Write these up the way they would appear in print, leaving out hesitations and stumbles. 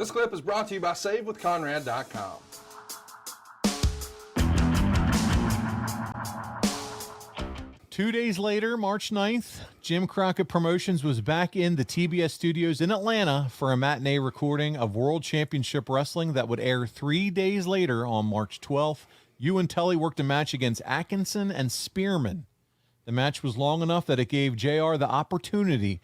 This clip is brought to you by SaveWithConrad.com. 2 days later, March 9th, Jim Crockett Promotions was back in the TBS Studios in Atlanta for a matinee recording of World Championship Wrestling that would air 3 days later on March 12th. You and Tully worked a match against Atkinson and Spearman. The match was long enough that it gave JR the opportunity,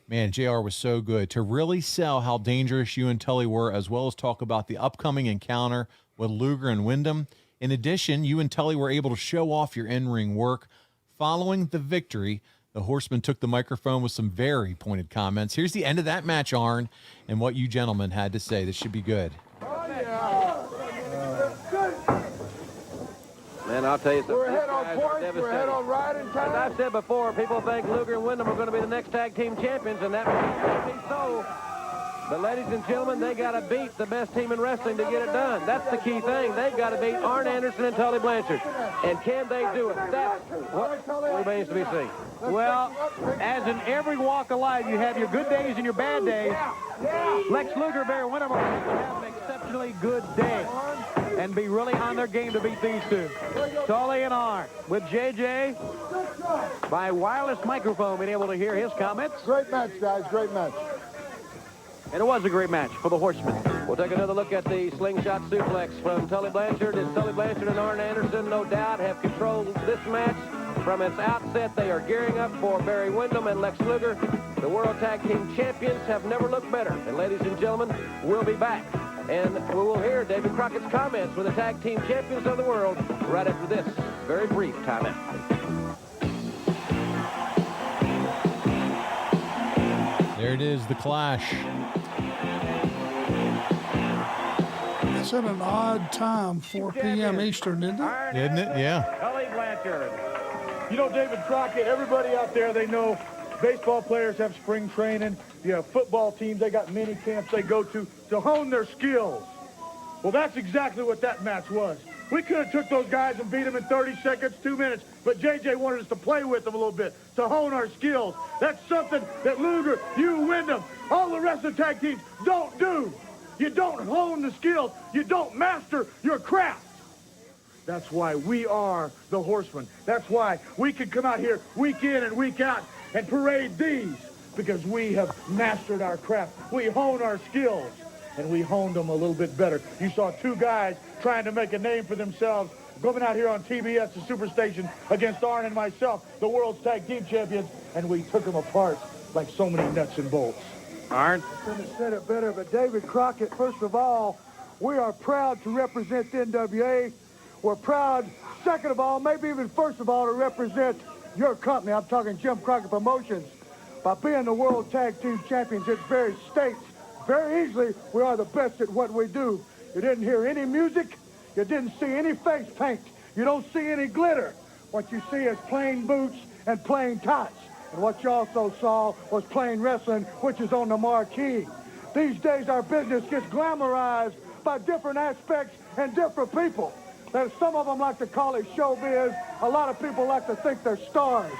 man, JR was so good, to really sell how dangerous you and Tully were, as well as talk about the upcoming encounter with Luger and Windham. In addition, you and Tully were able to show off your in-ring work. Following the victory, the Horsemen took the microphone with some very pointed comments. Here's the end of that match, Arn, and what you gentlemen had to say. This should be good. Oh, yeah. Man, I'll tell you something. We're ahead on points. We're ahead on riding time. As I've said before, people think Luger and Windham are going to be the next tag team champions, and that may be so. But ladies and gentlemen, they got to beat the best team in wrestling to get it done. That's the key thing. They've got to beat Arn Anderson and Tully Blanchard. And can they do it? That's what remains to be seen. Well, as in every walk of life, you have your good days and your bad days. Lex Luger, Barry, Windham are going to have an exceptionally good day and be really on their game to beat these two. Tully and Arn with JJ by wireless microphone being able to hear his comments. Great match, guys. Great match. And it was a great match for the Horsemen. We'll take another look at the slingshot suplex from Tully Blanchard. As Tully Blanchard and Arn Anderson, no doubt, have controlled this match from its outset. They are gearing up for Barry Windham and Lex Luger. The World Tag Team Champions have never looked better. And ladies and gentlemen, we'll be back. And we will hear David Crockett's comments with the Tag Team Champions of the World right after this very brief timeout. There it is, the clash. It's at an odd time, 4 p.m. Eastern, isn't it? Isn't it? Yeah. Tully Blanchard. You know, David Crockett, everybody out there, they know baseball players have spring training. You have football teams, they got mini camps they go to hone their skills. Well, that's exactly what that match was. We could have took those guys and beat them in 30 seconds, 2 minutes, but JJ wanted us to play with them a little bit, to hone our skills. That's something that Luger, you, Windham, all the rest of the tag teams don't do. You don't hone the skills. You don't master your craft. That's why we are the Horsemen. That's why we can come out here week in and week out and parade these, because we have mastered our craft. We hone our skills, and we honed them a little bit better. You saw two guys trying to make a name for themselves coming out here on TBS, the Superstation, against Arn and myself, the world's tag team champions, and we took them apart like so many nuts and bolts. Arn? I couldn't have said it better, but David Crockett, first of all, we are proud to represent the NWA. We're proud, second of all, maybe even first of all, to represent your company. I'm talking Jim Crockett Promotions. By being the World Tag Team Champions, it very states very easily we are the best at what we do. You didn't hear any music. You didn't see any face paint. You don't see any glitter. What you see is plain boots and plain tights. And what you also saw was plain wrestling, which is on the marquee. These days, our business gets glamorized by different aspects and different people. There's some of them like to call it showbiz. A lot of people like to think they're stars.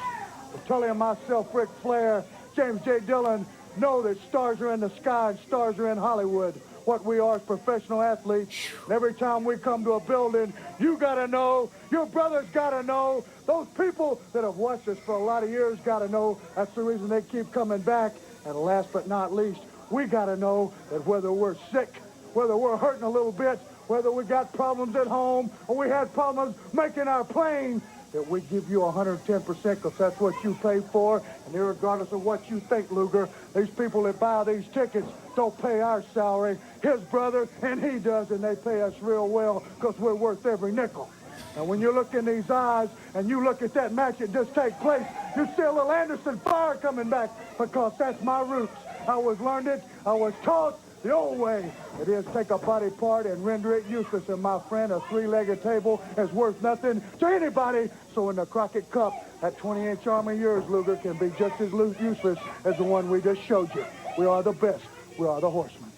But Tully and myself, Ric Flair, James J. Dillon, know that stars are in the sky and stars are in Hollywood. What we are is professional athletes. And every time we come to a building, you got to know, your brothers got to know, those people that have watched us for a lot of years got to know. That's the reason they keep coming back. And last but not least, we got to know that whether we're sick, whether we're hurting a little bit, whether we got problems at home or we had problems making our plane, that we give you 110% because that's what you pay for. And irregardless of what you think, Luger, these people that buy these tickets don't pay our salary. His brother, and he does, and they pay us real well because we're worth every nickel. And when you look in these eyes and you look at that match that just take place, you see a little Anderson fire coming back because that's my roots. I was learned it. I was taught the old way. It is take a body part and render it useless. And my friend, a three-legged table is worth nothing to anybody. So in the Crockett Cup, that 20-inch arm of yours, Luger, can be just as useless as the one we just showed you. We are the best. We are the Horsemen.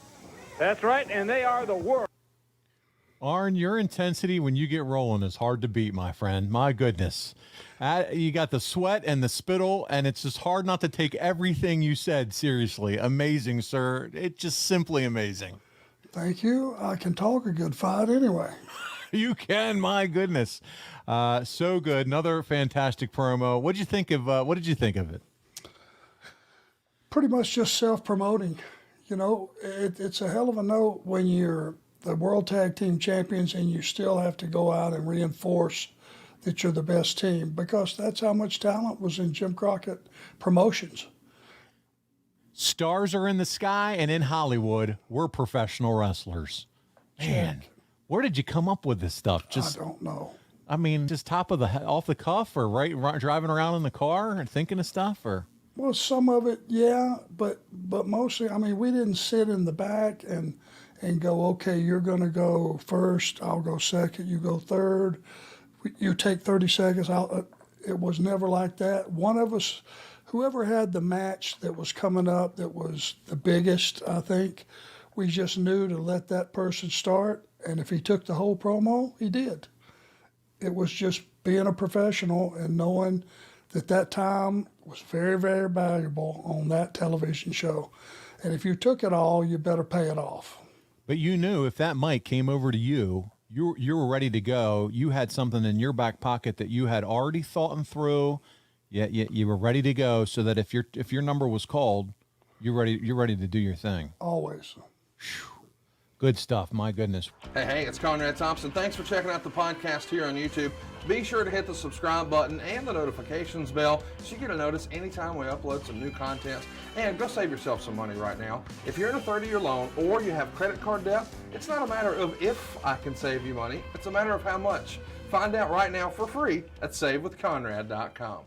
That's right, and they are the world. Arn, your intensity when you get rolling is hard to beat, my friend. My goodness. You got the sweat and the spittle, and it's just hard not to take everything you said seriously. Amazing, sir. It's just simply amazing. Thank you. I can talk a good fight anyway. You can, my goodness. So good. Another fantastic promo. What did you think of it? Pretty much just self-promoting. You know, it's a hell of a note when you're the World Tag Team Champions and you still have to go out and reinforce that you're the best team, because that's how much talent was in Jim Crockett Promotions. Stars are in the sky, and in Hollywood, we're professional wrestlers. Man, where did you come up with this stuff? I don't know. I mean, just off the cuff, or right driving around in the car and thinking of stuff, or? Well, some of it, yeah, but mostly, I mean, we didn't sit in the back and go, okay, you're going to go first, I'll go second, you go third, you take 30 seconds. It was never like that. One of us, whoever had the match that was coming up that was the biggest, I think, we just knew to let that person start, and if he took the whole promo, he did. It was just being a professional and knowing that time was very, very valuable on that television show. And if you took it all, you better pay it off. But you knew if that mic came over to you, you were ready to go. You had something in your back pocket that you had already thought through. You were ready to go, so that if your number was called, you're ready to do your thing. Always. Whew. Good stuff. My goodness. Hey, it's Conrad Thompson. Thanks for checking out the podcast here on YouTube. Be sure to hit the subscribe button and the notifications bell so you get a notice anytime we upload some new content. And go save yourself some money right now. If you're in a 30-year loan or you have credit card debt, it's not a matter of if I can save you money. It's a matter of how much. Find out right now for free at SaveWithConrad.com.